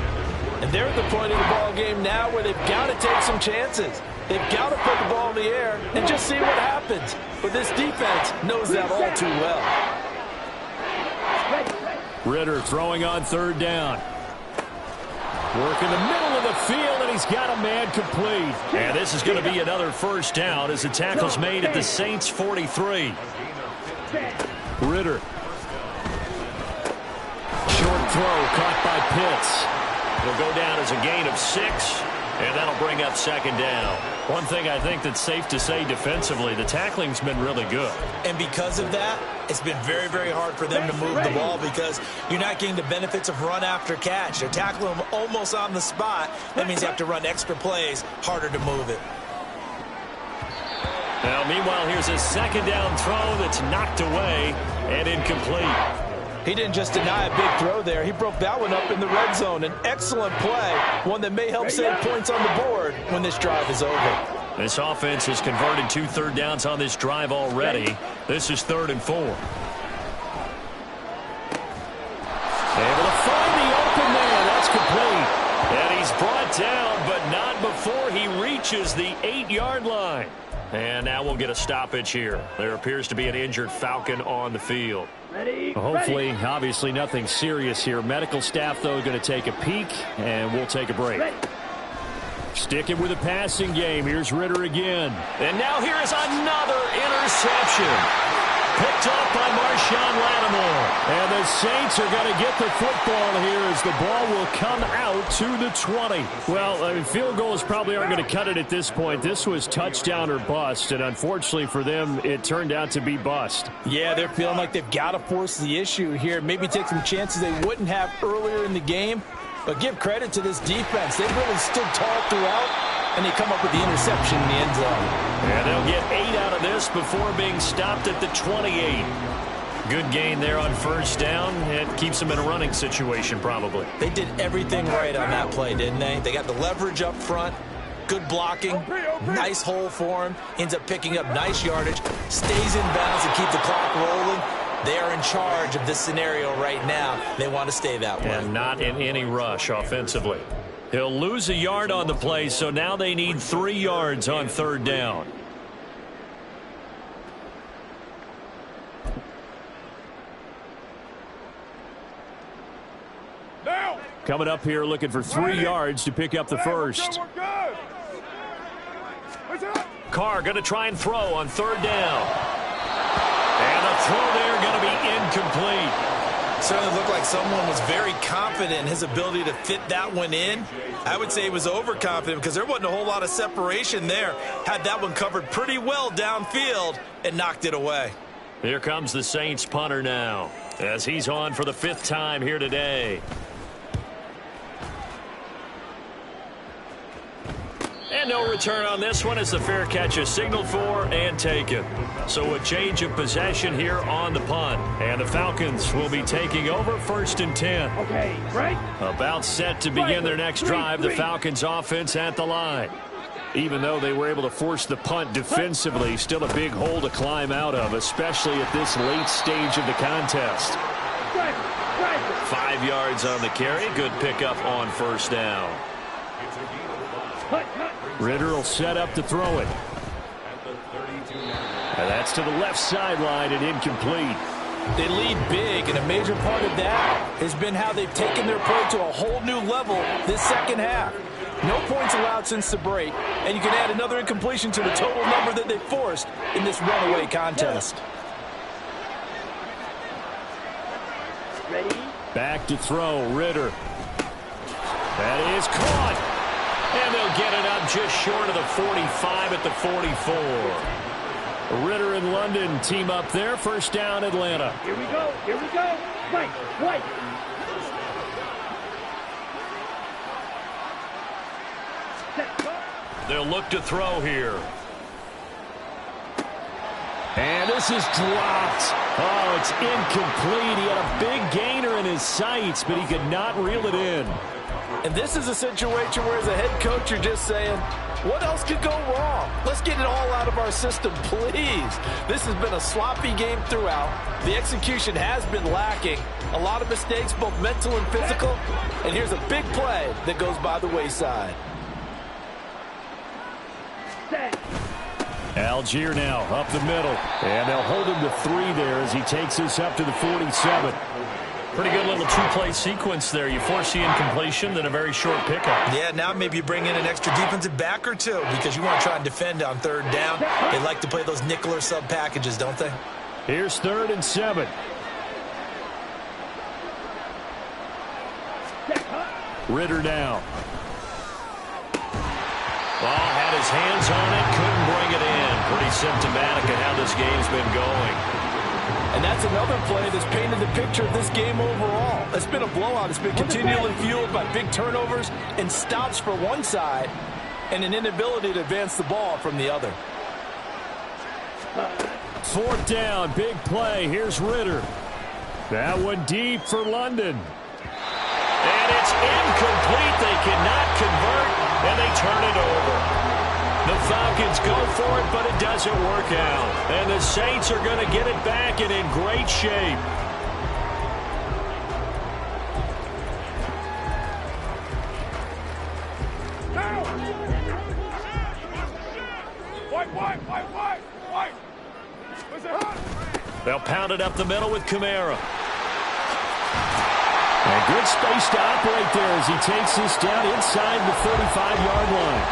And they're at the point of the ball game now where they've got to take some chances. They've got to put the ball in the air and just see what happens. But this defense knows that all too well. Ritter throwing on 3rd down. Work in the middle of the field, and he's got a man complete. And this is going to be another first down as the tackle's made at the Saints' 43. Ritter. Short throw caught by Pitts. It'll go down as a gain of 6, and that'll bring up 2nd down. One thing I think that's safe to say defensively, the tackling's been really good. And because of that, it's been very, very hard for them to move the ball because you're not getting the benefits of run after catch. They're tackling them almost on the spot. That means you have to run extra plays, harder to move it. Now, meanwhile, here's a 2nd down throw that's knocked away and incomplete. He didn't just deny a big throw there. He broke that one up in the red zone. An excellent play, one that may help save points on the board when this drive is over. This offense has converted 2 third downs on this drive already. This is 3rd and 4. Able to find the open man. That's complete. And he's brought down, but not before he reaches the 8-yard line. And now we'll get a stoppage here. There appears to be an injured Falcon on the field. Hopefully, obviously nothing serious here. Medical staff, though, going to take a peek, and we'll take a break. Sticking with the passing game. Here's Ritter again. And now here is another interception. Picked off by Marshawn Lattimore. And the Saints are going to get the football here as the ball will come out to the 20. Well, I mean, field goals probably aren't going to cut it at this point. This was touchdown or bust, and unfortunately for them, it turned out to be bust. Yeah, they're feeling like they've got to force the issue here. Maybe take some chances they wouldn't have earlier in the game. But give credit to this defense. They've really stood tall throughout, and they come up with the interception in the end zone. And they'll get 8 out of this before being stopped at the 28. Good gain there on 1st down. It keeps them in a running situation probably. They did everything right on that play, didn't they? They got the leverage up front, good blocking, nice hole for him, ends up picking up nice yardage, stays in bounds to keep the clock rolling. They are in charge of this scenario right now. They want to stay that way. And not in any rush offensively. He'll lose a yard on the play, so now they need 3 yards on 3rd down. Coming up here looking for 3 yards to pick up the first. Carr going to try and throw on 3rd down. And the throw there going to be incomplete. Certainly looked like someone was very confident in his ability to fit that one in. I would say he was overconfident because there wasn't a whole lot of separation there. Had that one covered pretty well downfield and knocked it away. Here comes the Saints punter now as he's on for the 5th time here today. And no return on this one as the fair catch is signaled for and taken. So a change of possession here on the punt. And the Falcons will be taking over 1st and 10. Okay, right? About set to begin their next drive, the Falcons offense at the line. Even though they were able to force the punt defensively, still a big hole to climb out of, especially at this late stage of the contest. 5 yards on the carry. Good pickup on 1st down. Ritter will set up to throw it. And that's to the left sideline and incomplete. They lead big, and a major part of that has been how they've taken their play to a whole new level this second half. No points allowed since the break, and you can add another incompletion to the total number that they forced in this runaway contest. Ready? Back to throw, Ritter. That is caught. And they'll get it up just short of the 45 at the 44. Ritter and London team up there. 1st down, Atlanta. Here we go. Here we go. Right. They'll look to throw here. And this is dropped. Oh, it's incomplete. He had a big gainer in his sights, but he could not reel it in. And this is a situation where, as a head coach, you're just saying, what else could go wrong? Let's get it all out of our system, please. This has been a sloppy game throughout. The execution has been lacking. A lot of mistakes, both mental and physical. And here's a big play that goes by the wayside. Algier now up the middle. And they'll hold him to 3 there as he takes this up to the 47. Pretty good little two-play sequence there. You force the incompletion, then a very short pickup. Yeah, now maybe you bring in an extra defensive back or two because you want to try and defend on 3rd down. They like to play those nickel or sub packages, don't they? Here's 3rd and 7. Ritter now. Ball had his hands on it, couldn't bring it in. Pretty symptomatic of how this game's been going. And that's another play that's painted the picture of this game overall. It's been a blowout. It's been continually fueled by big turnovers and stops for one side and an inability to advance the ball from the other. 4th down, big play. Here's Ritter. That one deep for London. And it's incomplete. They cannot convert, and they turn it over. The Falcons go for it, but it doesn't work out. And the Saints are going to get it back and in great shape. They'll pound it up the middle with Kamara. And good space to operate there as he takes this down inside the 35-yard line.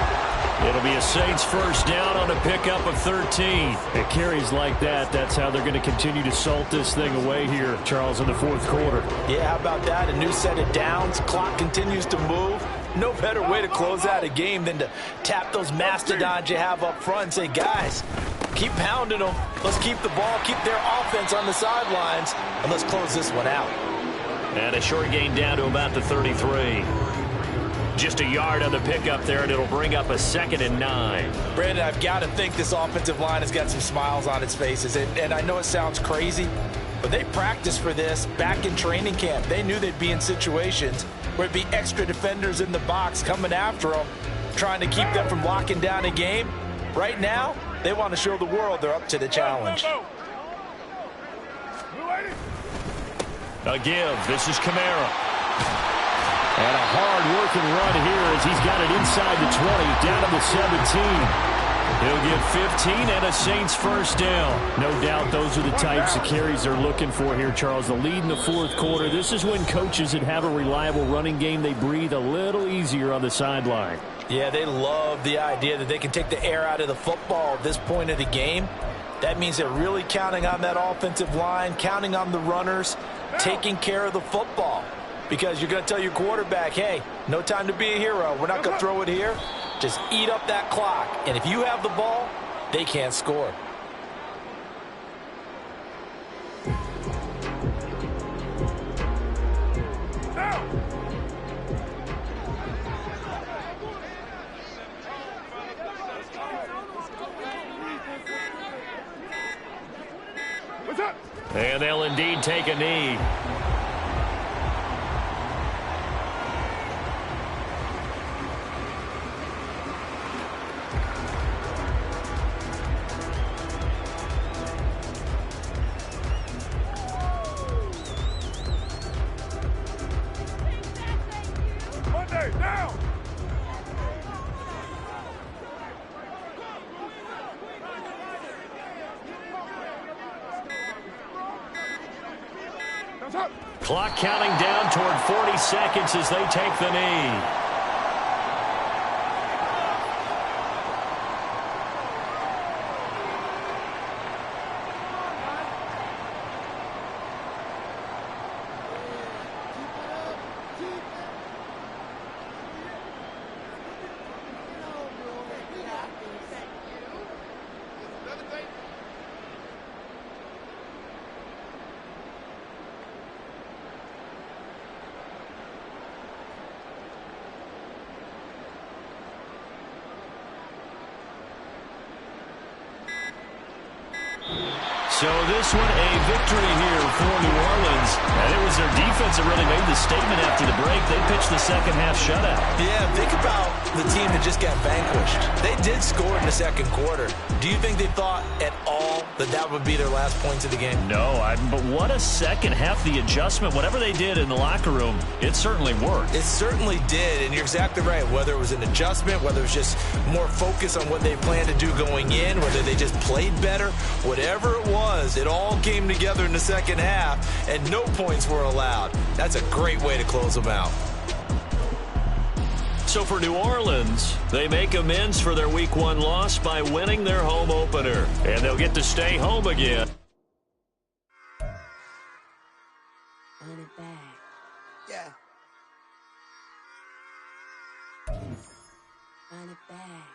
It'll be a Saints 1st down on a pickup of 13. It carries like that. That's how they're going to continue to salt this thing away here, Charles, in the 4th quarter. Yeah, how about that? A new set of downs. Clock continues to move. No better way to close out a game than to tap those mastodons you have up front and say, guys, keep pounding them. Let's keep the ball, keep their offense on the sidelines, and let's close this one out. And a short gain down to about the 33. Just a yard on the pickup there, and it'll bring up a 2nd and 9. Brandon, I've got to think this offensive line has got some smiles on its faces. And I know it sounds crazy, but they practiced for this back in training camp. They knew they'd be in situations where it'd be extra defenders in the box coming after them, trying to keep them from locking down a game. Right now, they want to show the world they're up to the challenge. A give. This is Kamara. And a hard-working run here as he's got it inside the 20, down to the 17. He'll get 15 and a Saints 1st down. No doubt those are the types of carries they're looking for here, Charles. The lead in the 4th quarter. This is when coaches that have a reliable running game, they breathe a little easier on the sideline. Yeah, they love the idea that they can take the air out of the football at this point of the game. That means they're really counting on that offensive line, counting on the runners, taking care of the football. Because you're going to tell your quarterback, hey, no time to be a hero. We're not going to throw it here. Just eat up that clock. And if you have the ball, they can't score. And they'll indeed take a knee. Clock counting down toward 40 seconds as they take the knee. So this one a victory here for New Orleans. And it was their defense that really made the statement after the break. They pitched the second half shutout. Yeah, think about the team that just got vanquished. They did score in the second quarter. Do you think they thought at all that that would be their last points of the game? No, but what a second half. The adjustment, whatever they did in the locker room, it certainly worked. It certainly did, and you're exactly right. Whether it was an adjustment, whether it was just more focus on what they planned to do going in, whether they just played better, whatever it was, it all came together in the second half, and no points were allowed. That's a great way to close them out. So for New Orleans, they make amends for their Week 1 loss by winning their home opener. And they'll get to stay home again. Run it back. Yeah. Run it back.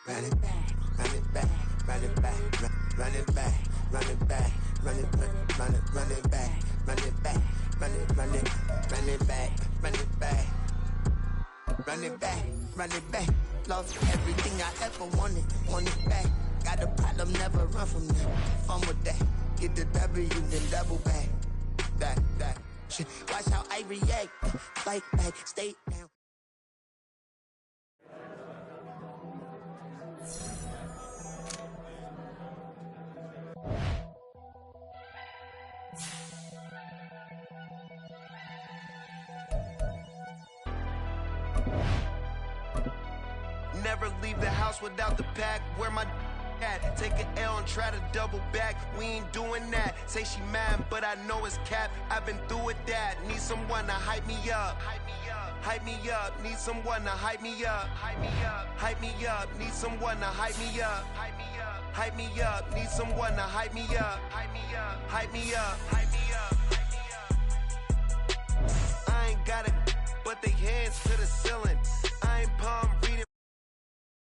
Run it back. Run it back. Run it back. Run it back. Run it back. Run it back. Run it back. Run it back. Run it back. Run it back. Run it back. Run it back. Run it back. Lost everything I ever wanted. Want it back. Got a problem, never run from that. Fun with that. Get the W, then double back. That shit. Watch how I react. Fight back. Stay down. Never leave the house without the pack. Where my at? Take an L and try to double back. We ain't doing that. Say she mad, but I know it's cap. I've been through with that. Need someone to hype me up. Hype me up. Hype me up. Need someone to hype me up. Hype me up. Hype me up. Need someone to hype me up. Hype me up. Hype me up. Need someone to hype me up. Hype me up. Hype me up. Hype me up. Hype me up. I ain't got it, but they hands to the ceiling.